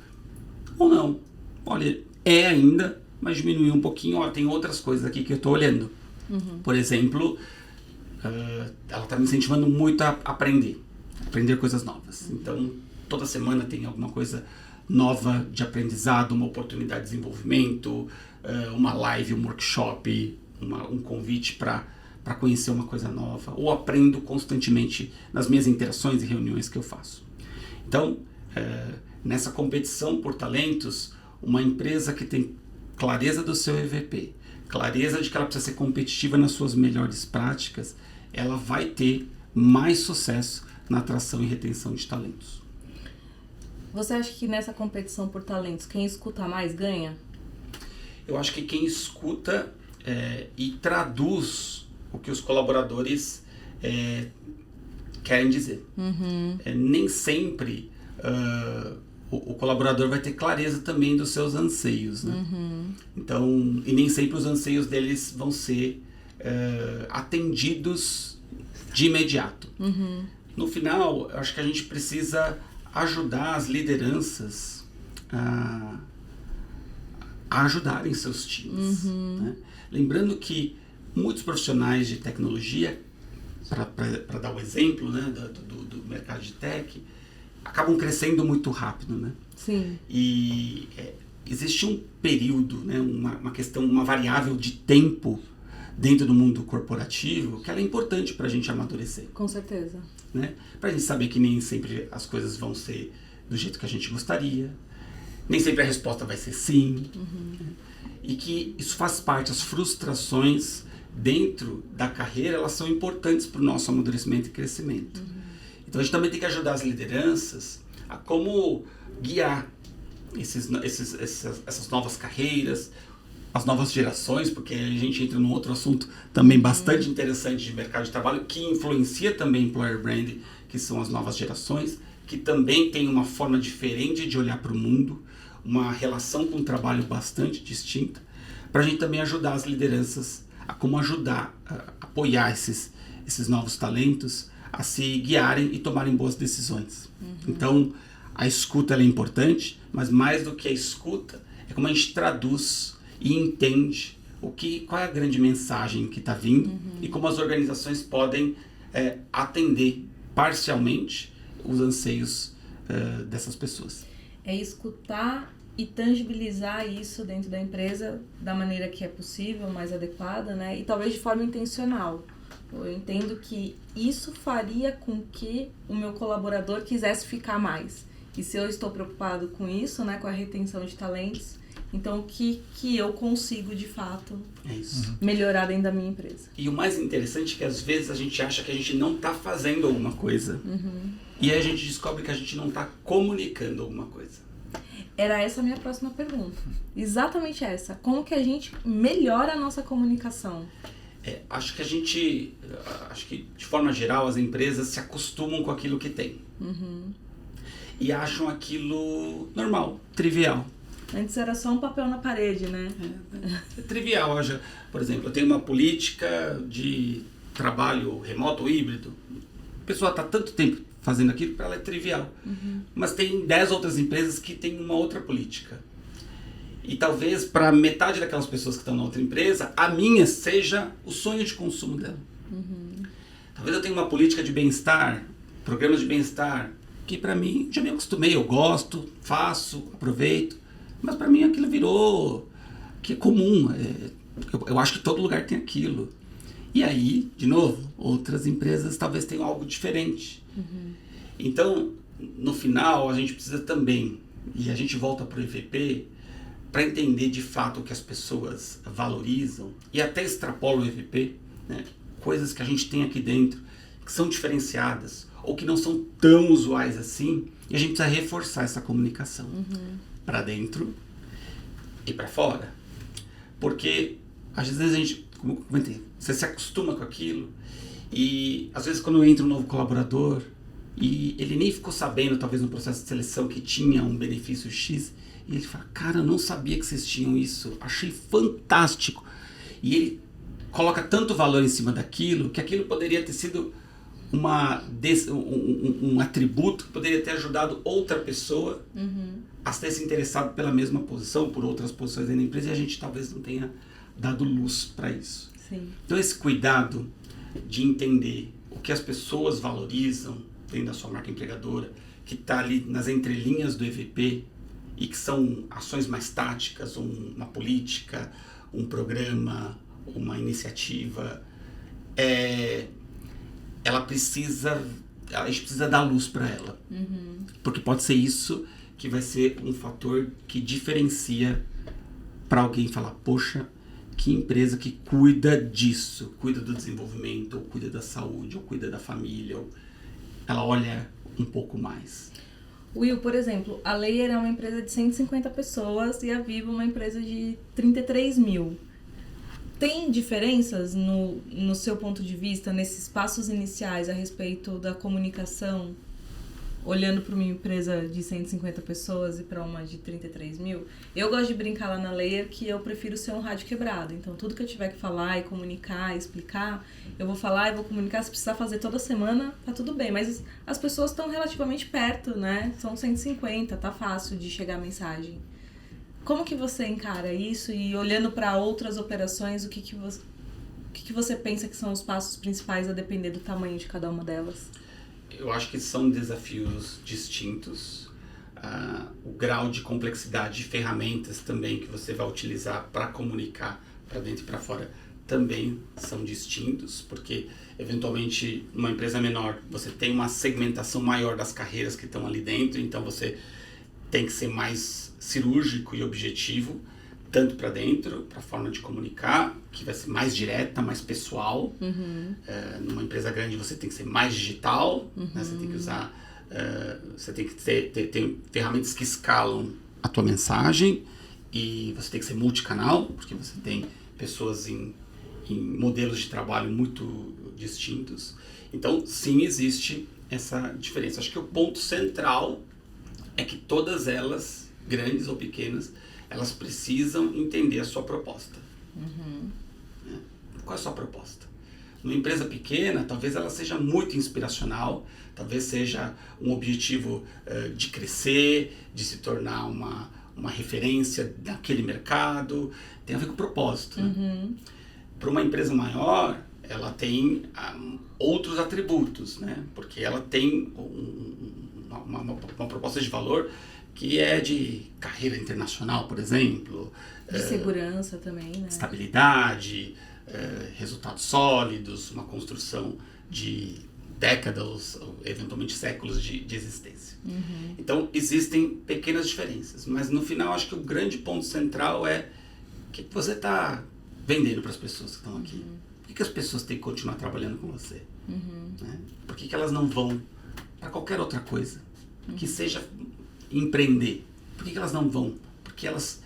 ou não? Olha, é ainda, mas diminuiu um pouquinho, ó, tem outras coisas aqui que eu estou olhando. Por exemplo, ela está me incentivando muito a aprender coisas novas. Então, toda semana tem alguma coisa nova de aprendizado, uma oportunidade de desenvolvimento, uma live, um workshop, um convite para conhecer uma coisa nova, ou aprendo constantemente nas minhas interações e reuniões que eu faço. Então, nessa competição por talentos, uma empresa que tem clareza do seu EVP, clareza de que ela precisa ser competitiva nas suas melhores práticas, ela vai ter mais sucesso na atração e retenção de talentos. Você acha que nessa competição por talentos, quem escuta mais ganha? Eu acho que quem escuta e traduz o que os colaboradores querem dizer. Nem sempre o colaborador vai ter clareza também dos seus anseios, né? Então, e nem sempre os anseios deles vão ser atendidos de imediato. No final, eu acho que a gente precisa ajudar as lideranças a ajudarem seus times. Né? Lembrando que muitos profissionais de tecnologia, para dar o exemplo, né, do mercado de tech, acabam crescendo muito rápido, né? Sim. E existe um período, né, uma questão, uma variável de tempo dentro do mundo corporativo que ela é importante para a gente amadurecer. Com certeza. Né? Para a gente saber que nem sempre as coisas vão ser do jeito que a gente gostaria, nem sempre a resposta vai ser sim, e que isso faz parte, as frustrações dentro da carreira, elas são importantes para o nosso amadurecimento e crescimento. Então a gente também tem que ajudar as lideranças a como guiar essas novas carreiras, as novas gerações, porque a gente entra num outro assunto também bastante interessante de mercado de trabalho, que influencia também employer brand, que são as novas gerações, que também tem uma forma diferente de olhar para o mundo, uma relação com o trabalho bastante distinta, para a gente também ajudar as lideranças a como ajudar, a apoiar esses novos talentos a se guiarem e tomarem boas decisões. Então, a escuta ela é importante, mas mais do que a escuta, é como a gente traduz e entende qual é a grande mensagem que está vindo e como as organizações podem atender parcialmente os anseios dessas pessoas. É escutar e tangibilizar isso dentro da empresa da maneira que é possível, mais adequada, né? E talvez de forma intencional. Eu entendo que isso faria com que o meu colaborador quisesse ficar mais. E se eu estou preocupado com isso, né, com a retenção de talentos, então o que eu consigo de fato melhorar dentro da minha empresa? E o mais interessante é que às vezes a gente acha que a gente não está fazendo alguma coisa. E aí a gente descobre que a gente não está comunicando alguma coisa. Era essa a minha próxima pergunta. Exatamente essa. Como que a gente melhora a nossa comunicação? Acho que de forma geral as empresas se acostumam com aquilo que tem. E acham aquilo normal, trivial. Antes era só um papel na parede, né? É trivial. Por exemplo, eu tenho uma política de trabalho remoto ou híbrido. A pessoa está tanto tempo fazendo aquilo, para ela é trivial. Mas tem 10 outras empresas que têm uma outra política. E talvez para metade daquelas pessoas que estão na outra empresa, a minha seja o sonho de consumo dela. Talvez eu tenha uma política de bem-estar, programas de bem-estar, que para mim já me acostumei, eu gosto, faço, aproveito, mas para mim aquilo virou que é comum. Eu acho que todo lugar tem aquilo. E aí, de novo, outras empresas talvez tenham algo diferente. Então, no final, a gente precisa também, e a gente volta para o EVP, para entender de fato o que as pessoas valorizam, e até extrapola o EVP, né? Coisas que a gente tem aqui dentro, que são diferenciadas, ou que não são tão usuais assim, e a gente precisa reforçar essa comunicação para dentro e para fora. Porque, às vezes, a gente, como eu comentei, você se acostuma com aquilo, e às vezes quando entra um novo colaborador, e ele nem ficou sabendo, talvez no processo de seleção, que tinha um benefício X, e ele fala, cara, eu não sabia que vocês tinham isso, achei fantástico. E ele coloca tanto valor em cima daquilo, que aquilo poderia ter sido um atributo que poderia ter ajudado outra pessoa a ter se interessado pela mesma posição, por outras posições dentro da empresa, e a gente talvez não tenha dado luz para isso. Sim. Então esse cuidado de entender o que as pessoas valorizam dentro da sua marca empregadora, que está ali nas entrelinhas do EVP, e que são ações mais táticas, uma política, um programa, uma iniciativa, a gente precisa dar luz para ela. Porque pode ser isso que vai ser um fator que diferencia para alguém falar, poxa, que empresa que cuida disso, cuida do desenvolvimento, ou cuida da saúde, ou cuida da família, ela olha um pouco mais. Will, por exemplo, a Layer é uma empresa de 150 pessoas e a Vivo uma empresa de 33 mil. Tem diferenças no seu ponto de vista, nesses passos iniciais a respeito da comunicação, olhando para uma empresa de 150 pessoas e para uma de 33 mil? Eu gosto de brincar lá na Layer que eu prefiro ser um rádio quebrado. Então, tudo que eu tiver que falar e comunicar, explicar, eu vou falar e vou comunicar. Se precisar fazer toda semana, tá tudo bem. Mas as pessoas estão relativamente perto, né? São 150, tá fácil de chegar a mensagem. Como que você encara isso? E olhando para outras operações, o que você pensa que são os passos principais a depender do tamanho de cada uma delas? Eu acho que são desafios distintos. O grau de complexidade de ferramentas também que você vai utilizar para comunicar para dentro e para fora também são distintos, porque eventualmente numa empresa menor você tem uma segmentação maior das carreiras que estão ali dentro, então você tem que ser mais cirúrgico e objetivo, tanto para dentro, para a forma de comunicar, que vai ser mais direta, mais pessoal. Numa empresa grande você tem que ser mais digital, né? Você tem que usar, você tem que ter ferramentas que escalam a tua mensagem, e você tem que ser multicanal, porque você tem pessoas em modelos de trabalho muito distintos. Então, sim, existe essa diferença. Acho que o ponto central é que todas elas, grandes ou pequenas, elas precisam entender a sua proposta. Né? Qual é a sua proposta? Numa empresa pequena, talvez ela seja muito inspiracional, talvez seja um objetivo de crescer, de se tornar uma referência daquele mercado, tem a ver com o propósito. Né? Para uma empresa maior, ela tem outros atributos, né? Porque ela tem uma proposta de valor que é de carreira internacional, por exemplo. De segurança também, né? Estabilidade, resultados sólidos, uma construção de décadas, ou eventualmente séculos de existência. Então, existem pequenas diferenças, mas no final acho que o grande ponto central é o que você está vendendo para as pessoas que estão aqui. Por que as pessoas têm que continuar trabalhando com você? Né? Por que elas não vão para qualquer outra coisa? Que seja empreender. Por que elas não vão? Por que elas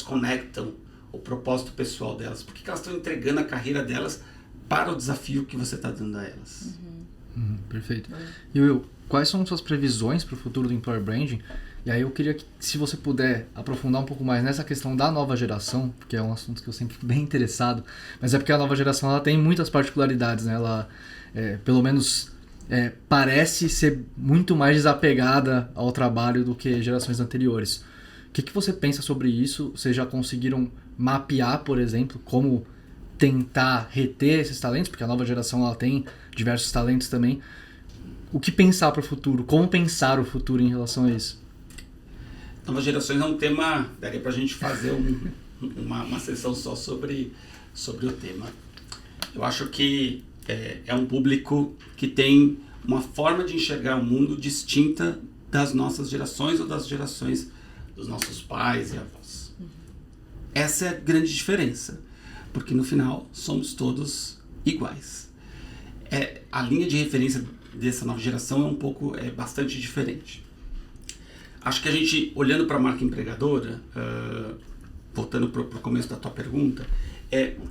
conectam o propósito pessoal delas? Por que elas estão entregando a carreira delas para o desafio que você está dando a elas? Perfeito. E Will, quais são suas previsões para o futuro do Employer Branding? E aí eu queria que, se você puder aprofundar um pouco mais nessa questão da nova geração, porque é um assunto que eu sempre fico bem interessado, mas é porque a nova geração ela tem muitas particularidades, né? Ela, pelo menos parece ser muito mais desapegada ao trabalho do que gerações anteriores. O que você pensa sobre isso? Vocês já conseguiram mapear, por exemplo, como tentar reter esses talentos? Porque a nova geração ela tem diversos talentos também. O que pensar para o futuro? Como pensar o futuro em relação a isso? Novas gerações é um tema, daria para a gente fazer uma sessão só sobre o tema. Eu acho que é um público que tem uma forma de enxergar o mundo distinta das nossas gerações ou das gerações dos nossos pais e avós. Essa é a grande diferença, porque no final somos todos iguais. A linha de referência dessa nova geração é bastante diferente. Acho que a gente, olhando para a marca empregadora, voltando para o começo da tua pergunta,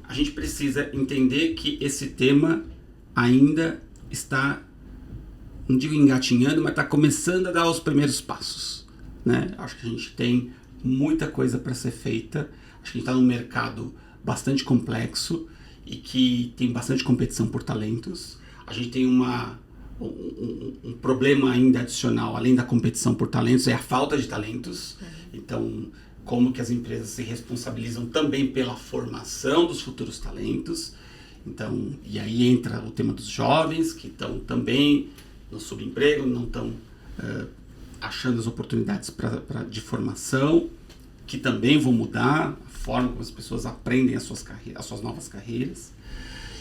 a gente precisa entender que esse tema ainda está, não digo engatinhando, mas está começando a dar os primeiros passos, né? Acho que a gente tem muita coisa para ser feita. Acho que a gente está num mercado bastante complexo e que tem bastante competição por talentos. A gente tem um problema ainda adicional, além da competição por talentos, é a falta de talentos. Então, como que as empresas se responsabilizam também pela formação dos futuros talentos. Então, e aí entra o tema dos jovens, que estão também no subemprego, não estão achando as oportunidades de formação, que também vão mudar a forma como as pessoas aprendem as suas novas carreiras.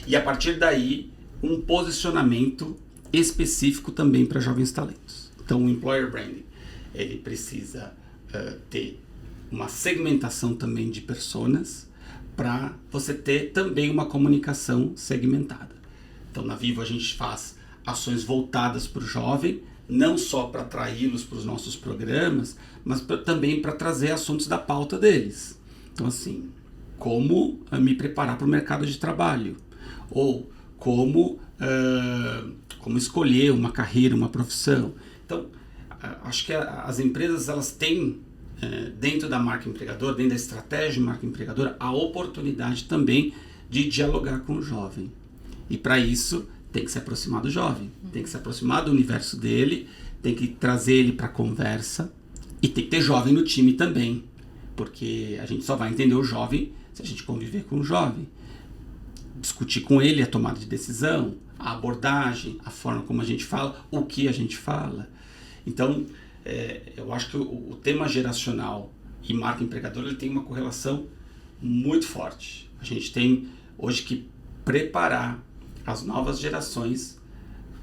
E a partir daí, um posicionamento específico também para jovens talentos. Então, o Employer Branding, ele precisa ter uma segmentação também de personas para você ter também uma comunicação segmentada. Então, na Vivo a gente faz ações voltadas para o jovem, não só para atraí-los para os nossos programas, mas também para trazer assuntos da pauta deles. Então, assim, como me preparar para o mercado de trabalho, ou como escolher uma carreira, uma profissão. Então, acho que as empresas elas têm, dentro da marca empregadora, dentro da estratégia de marca empregadora, a oportunidade também de dialogar com o jovem. E para isso, tem que se aproximar do jovem, tem que se aproximar do universo dele, tem que trazer ele para a conversa e tem que ter jovem no time também, porque a gente só vai entender o jovem se a gente conviver com o jovem. Discutir com ele a tomada de decisão, a abordagem, a forma como a gente fala, o que a gente fala. Então, eu acho que o tema geracional e marca empregadora ele tem uma correlação muito forte. A gente tem hoje que preparar as novas gerações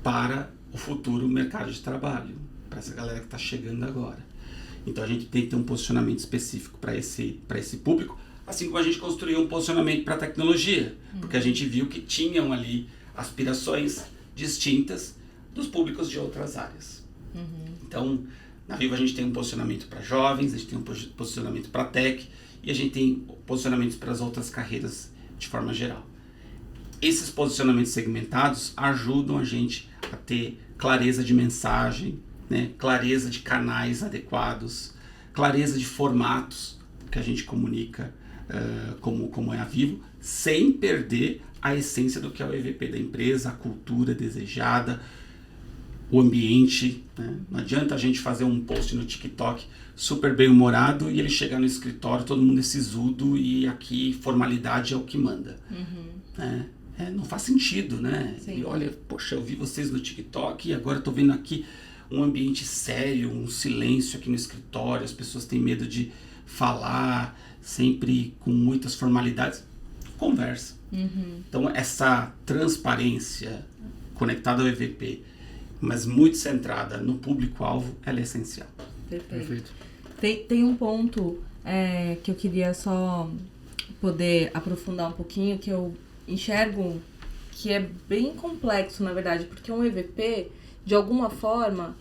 para o futuro mercado de trabalho, para essa galera que está chegando agora. Então a gente tem que ter um posicionamento específico para esse público, assim como a gente construiu um posicionamento para a tecnologia, porque a gente viu que tinham ali aspirações distintas dos públicos de outras áreas. Então, na Vivo a gente tem um posicionamento para jovens, a gente tem um posicionamento para tech e a gente tem posicionamentos para as outras carreiras de forma geral. Esses posicionamentos segmentados ajudam a gente a ter clareza de mensagem, né? Clareza de canais adequados, clareza de formatos que a gente comunica como é a Vivo, sem perder a essência do que é o EVP da empresa, a cultura desejada, o ambiente, né? Não adianta a gente fazer um post no TikTok super bem humorado e ele chegar no escritório, todo mundo é sisudo e aqui formalidade é o que manda. Não faz sentido, né? E olha, poxa, eu vi vocês no TikTok e agora estou vendo aqui um ambiente sério, um silêncio aqui no escritório, as pessoas têm medo de falar, sempre com muitas formalidades. Conversa. Então, essa transparência conectada ao EVP, mas muito centrada no público-alvo, ela é essencial. Perfeito. Tem um ponto que eu queria só poder aprofundar um pouquinho, que eu enxergo que é bem complexo, na verdade, porque um EVP, de alguma forma,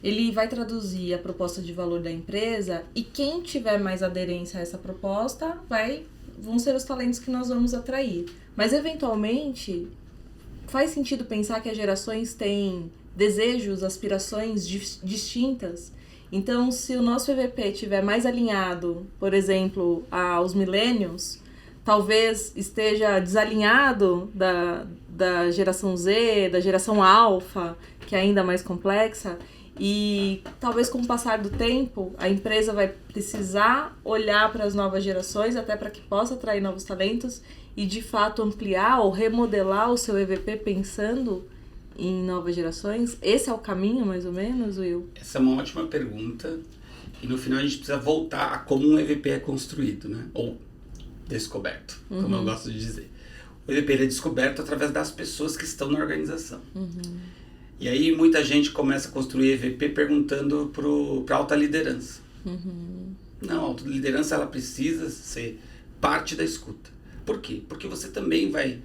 ele vai traduzir a proposta de valor da empresa e quem tiver mais aderência a essa proposta vão ser os talentos que nós vamos atrair. Mas, eventualmente, faz sentido pensar que as gerações têm desejos, aspirações distintas. Então, se o nosso EVP estiver mais alinhado, por exemplo, aos millennials, talvez esteja desalinhado da geração Z, da geração alfa, que é ainda mais complexa, e talvez com o passar do tempo a empresa vai precisar olhar para as novas gerações até para que possa atrair novos talentos e de fato ampliar ou remodelar o seu EVP pensando em novas gerações? Esse é o caminho, mais ou menos, Will? Essa é uma ótima pergunta. E no final a gente precisa voltar a como um EVP é construído, né? Ou descoberto, como eu gosto de dizer. O EVP é descoberto através das pessoas que estão na organização. E aí muita gente começa a construir EVP perguntando para a alta liderança. Não, a alta liderança ela precisa ser parte da escuta. Por quê? Porque você também vai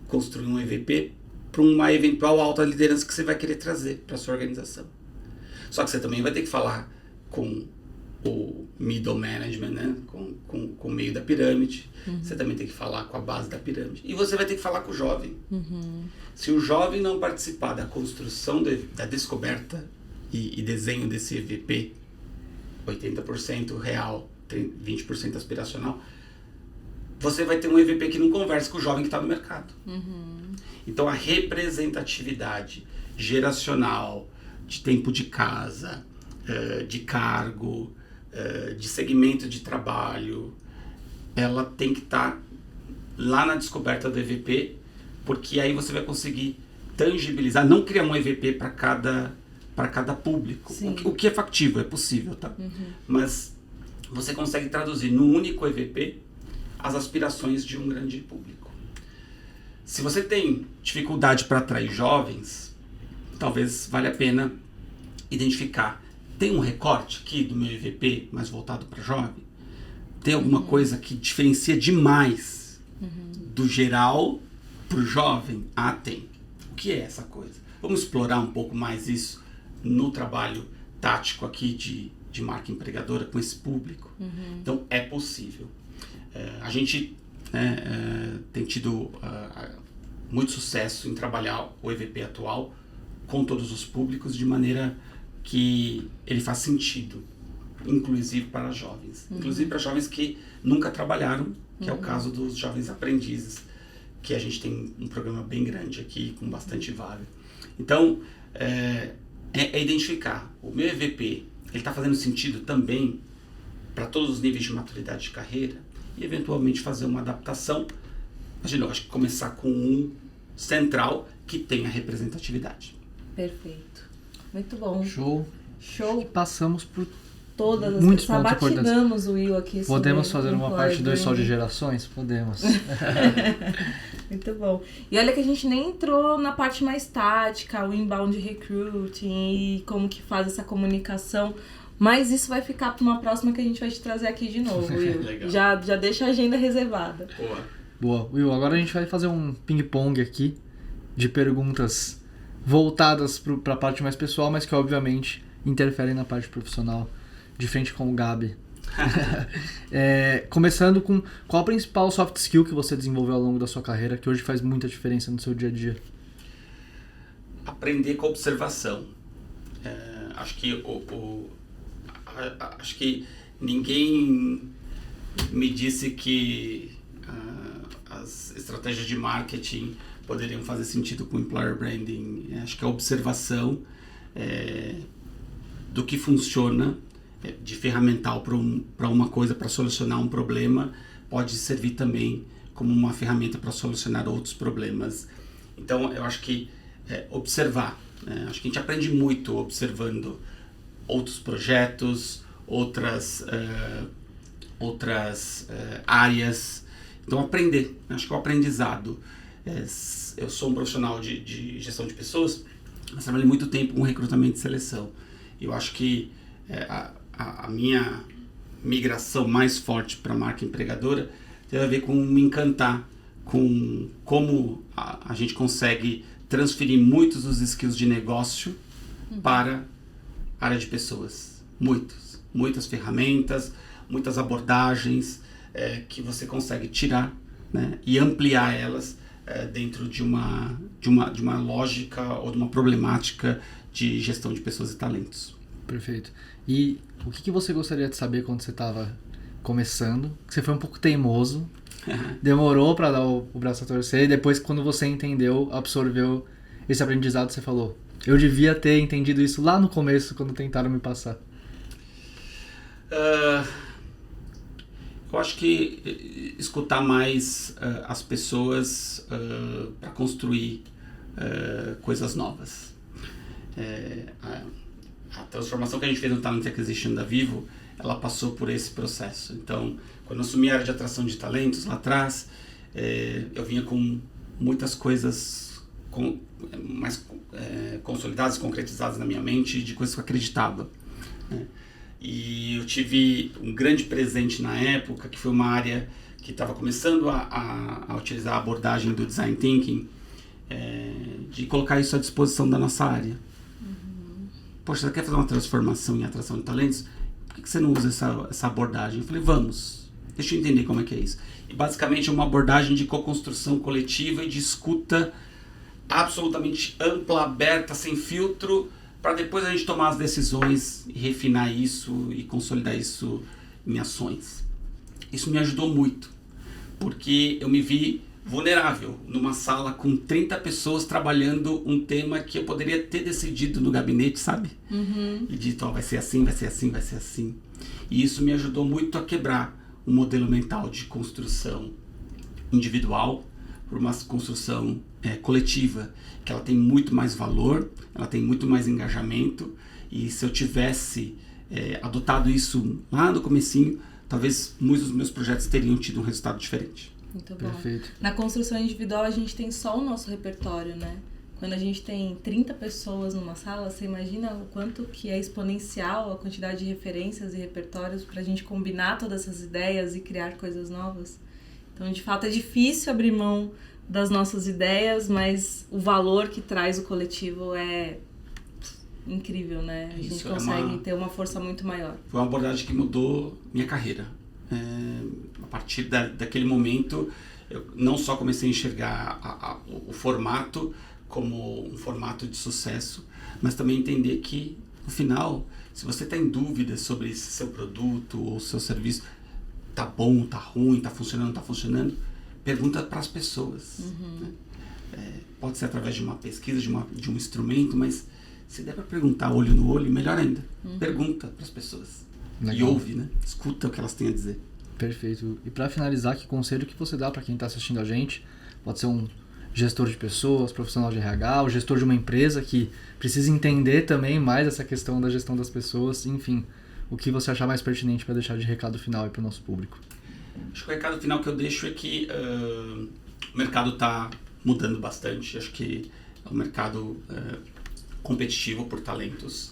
construir um EVP para uma eventual alta liderança que você vai querer trazer para sua organização. Só que você também vai ter que falar com o middle management, né? com o meio da pirâmide. Você também tem que falar com a base da pirâmide. E você vai ter que falar com o jovem. Se o jovem não participar da construção da descoberta e desenho desse EVP, 80% real, 20% aspiracional, você vai ter um EVP que não conversa com o jovem que está no mercado. Então a representatividade geracional, de tempo de casa, de cargo, de segmento de trabalho, ela tem que estar lá na descoberta do EVP, porque aí você vai conseguir tangibilizar, não criar um EVP para cada público, o que é factível, é possível, tá? Mas você consegue traduzir num único EVP as aspirações de um grande público. Se você tem dificuldade para atrair jovens, talvez valha a pena identificar. Tem um recorte aqui do meu EVP mais voltado para jovem? Tem alguma coisa que diferencia demais do geral para o jovem? Ah, tem. O que é essa coisa? Vamos explorar um pouco mais isso no trabalho tático aqui de marca empregadora com esse público. Então, é possível. A gente tem tido muito sucesso em trabalhar o EVP atual com todos os públicos de maneira que ele faz sentido, inclusive para jovens. Inclusive para jovens que nunca trabalharam, que é o caso dos jovens aprendizes, que a gente tem um programa bem grande aqui, com bastante vaga. Então, é identificar. O meu EVP, ele está fazendo sentido também para todos os níveis de maturidade de carreira e, eventualmente, fazer uma adaptação. Imagina, eu acho que começar com um central que tenha representatividade. Perfeito. Muito bom. Show. Show. Passamos por Todas as muitos pontos importantes. Sabatinamos o Will aqui. Podemos fazer uma parte 2 só de gerações? Podemos. Muito bom. E olha que a gente nem entrou na parte mais tática, o inbound recruiting e como que faz essa comunicação. Mas isso vai ficar para uma próxima que a gente vai te trazer aqui de novo, Will. Legal. Já deixa a agenda reservada. Boa. Will, agora a gente vai fazer um ping-pong aqui de perguntas voltadas para a parte mais pessoal, mas que obviamente interferem na parte profissional, de frente com o Gabi. Começando com qual a principal soft skill que você desenvolveu ao longo da sua carreira, que hoje faz muita diferença no seu dia a dia? Aprender com observação. Acho que ninguém me disse que as estratégias de marketing poderiam fazer sentido com employer branding. Acho que a observação do que funciona de ferramental para uma coisa, para solucionar um problema, pode servir também como uma ferramenta para solucionar outros problemas. Então, eu acho que observar. Acho que a gente aprende muito observando outros projetos, outras áreas. Então, aprender. Acho que o aprendizado. Eu sou um profissional de gestão de pessoas, mas trabalhei muito tempo com recrutamento e seleção. Eu acho que a minha migração mais forte para a marca empregadora tem a ver com me encantar com como a gente consegue transferir muitos dos skills de negócio para a área de pessoas. Muitas ferramentas, muitas abordagens que você consegue tirar, né, e ampliar elas dentro de uma lógica ou de uma problemática de gestão de pessoas e talentos. Perfeito. E o que você gostaria de saber quando você estava começando? Você foi um pouco teimoso, Demorou para dar o braço a torcer, e depois quando você entendeu, absorveu esse aprendizado, você falou, eu devia ter entendido isso lá no começo, quando tentaram me passar. Eu acho que escutar mais as pessoas para construir coisas novas. A transformação que a gente fez no Talent Acquisition da Vivo, ela passou por esse processo. Então, quando eu assumi a área de atração de talentos lá atrás, eu vinha com muitas coisas mais consolidadas, concretizadas na minha mente, de coisas que eu acreditava, né? E eu tive um grande presente na época, que foi uma área que estava começando a utilizar a abordagem do Design Thinking, de colocar isso à disposição da nossa área. Poxa, você quer fazer uma transformação em atração de talentos? Por que você não usa essa abordagem? Eu falei, vamos, deixa eu entender como é que é isso. E basicamente é uma abordagem de co-construção coletiva e de escuta absolutamente ampla, aberta, sem filtro, para depois a gente tomar as decisões e refinar isso e consolidar isso em ações. Isso me ajudou muito, porque eu me vi vulnerável numa sala com 30 pessoas trabalhando um tema que eu poderia ter decidido no gabinete, sabe? E dito, vai ser assim, vai ser assim, vai ser assim. E isso me ajudou muito a quebrar um modelo mental de construção individual por uma construção coletiva, que ela tem muito mais valor, ela tem muito mais engajamento, e se eu tivesse adotado isso lá no comecinho, talvez muitos dos meus projetos teriam tido um resultado diferente. Muito bom. Perfeito. Na construção individual a gente tem só o nosso repertório, né? Quando a gente tem 30 pessoas numa sala, você imagina o quanto que é exponencial a quantidade de referências e repertórios pra gente combinar todas essas ideias e criar coisas novas. Então, de fato, é difícil abrir mão das nossas ideias, mas o valor que traz o coletivo é incrível, né? A gente consegue ter uma força muito maior. Foi uma abordagem que mudou minha carreira. A partir daquele momento, eu não só comecei a enxergar o formato como um formato de sucesso, mas também entender que, no final, se você está em dúvida sobre esse seu produto ou seu serviço, tá bom, tá ruim, tá funcionando, não tá funcionando, pergunta para as pessoas. Né? Pode ser através de uma pesquisa, de um instrumento, mas se der para perguntar olho no olho, melhor ainda. Pergunta para as pessoas. Legal. E ouve, né? Escuta o que elas têm a dizer. Perfeito. E para finalizar, que conselho que você dá para quem está assistindo a gente? Pode ser um gestor de pessoas, profissional de RH, o gestor de uma empresa que precisa entender também mais essa questão da gestão das pessoas, enfim. O que você achar mais pertinente para deixar de recado final aí para o nosso público? Acho que o recado final que eu deixo é que o mercado está mudando bastante. Acho que é um mercado competitivo por talentos.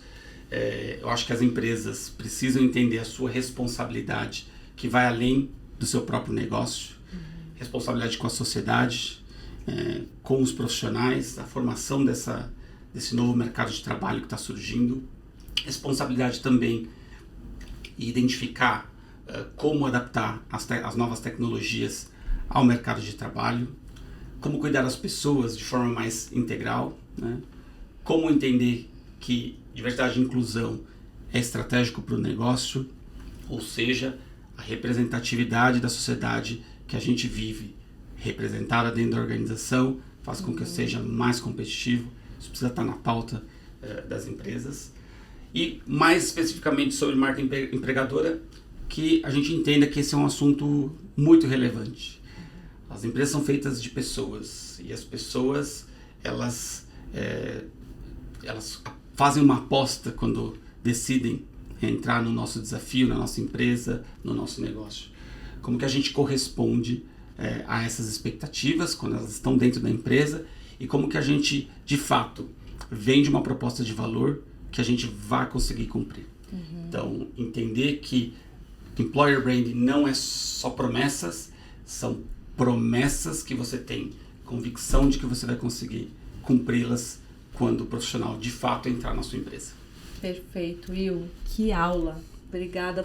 Eu acho que as empresas precisam entender a sua responsabilidade, que vai além do seu próprio negócio. Responsabilidade com a sociedade, com os profissionais, a formação desse novo mercado de trabalho que está surgindo. Responsabilidade também e identificar como adaptar as novas tecnologias ao mercado de trabalho, como cuidar das pessoas de forma mais integral, né? Como entender que diversidade e inclusão é estratégico para o negócio, ou seja, a representatividade da sociedade que a gente vive, representada dentro da organização, faz com que eu seja mais competitivo. Isso precisa estar na pauta das empresas. E mais especificamente sobre marca empregadora, que a gente entenda que esse é um assunto muito relevante. As empresas são feitas de pessoas, e as pessoas elas fazem uma aposta quando decidem entrar no nosso desafio, na nossa empresa, no nosso negócio. Como que a gente corresponde a essas expectativas quando elas estão dentro da empresa, e como que a gente, de fato, vende uma proposta de valor que a gente vai conseguir cumprir. Então, entender que employer branding não é só promessas, são promessas que você tem convicção de que você vai conseguir cumpri-las quando o profissional de fato entrar na sua empresa. Perfeito, Will. Que aula. Obrigada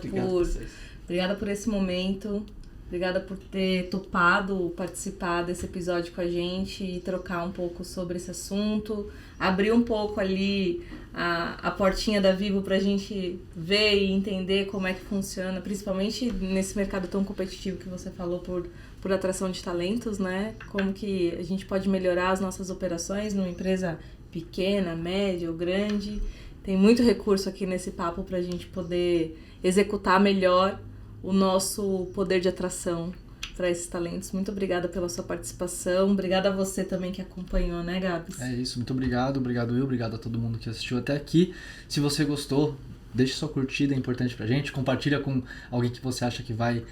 por esse momento. Obrigada por ter topado participar desse episódio com a gente e trocar um pouco sobre esse assunto. Abrir um pouco ali a portinha da Vivo pra gente ver e entender como é que funciona, principalmente nesse mercado tão competitivo que você falou por atração de talentos, né? Como que a gente pode melhorar as nossas operações numa empresa pequena, média ou grande. Tem muito recurso aqui nesse papo pra gente poder executar melhor o nosso poder de atração para esses talentos. Muito obrigada pela sua participação. Obrigada a você também que acompanhou, né, Gabs? É isso, muito obrigado. Obrigado eu, obrigado a todo mundo que assistiu até aqui. Se você gostou, deixe sua curtida, é importante pra gente. Compartilha com alguém que você acha que vai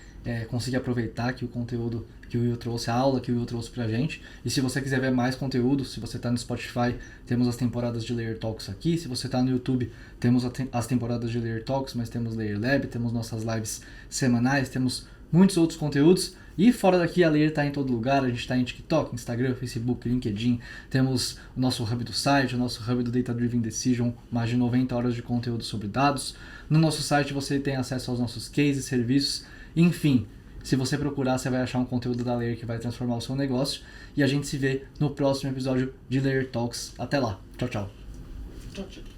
conseguir aproveitar que o conteúdo que o Will trouxe, a aula que o Will trouxe pra gente. E se você quiser ver mais conteúdo, se você tá no Spotify, temos as temporadas de Layer Talks aqui. Se você tá no YouTube, temos as temporadas de Layer Talks, mas temos Layer Lab, temos nossas lives semanais, temos muitos outros conteúdos. E fora daqui, a Layer tá em todo lugar. A gente tá em TikTok, Instagram, Facebook, LinkedIn. Temos o nosso hub do site, o nosso hub do Data Driven Decision, mais de 90 horas de conteúdo sobre dados. No nosso site você tem acesso aos nossos cases, serviços, enfim. Se você procurar, você vai achar um conteúdo da Layer que vai transformar o seu negócio. E a gente se vê no próximo episódio de Layer Talks. Até lá. Tchau, tchau. Tchau, tchau.